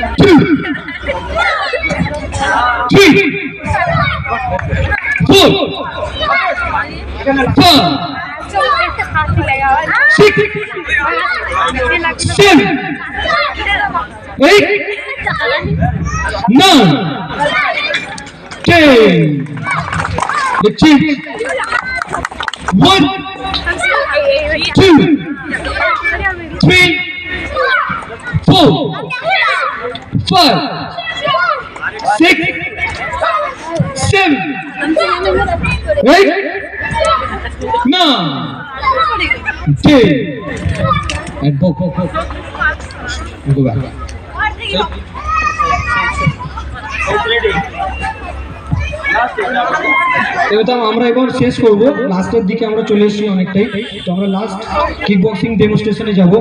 2, 3, 4, 5, 6, 7, 8, 9, 10. The chief. 1, 2, 3, 4, 5, 6, 7, 8, 9, 10. And go. You go back. এবার আমরা এবার শেষ করব, লাস্টের দিকে আমরা চলে এসেছি অনেকটাই, তো আমরা লাস্ট কিক বক্সিং ডেমনস্ট্রেশনে যাব।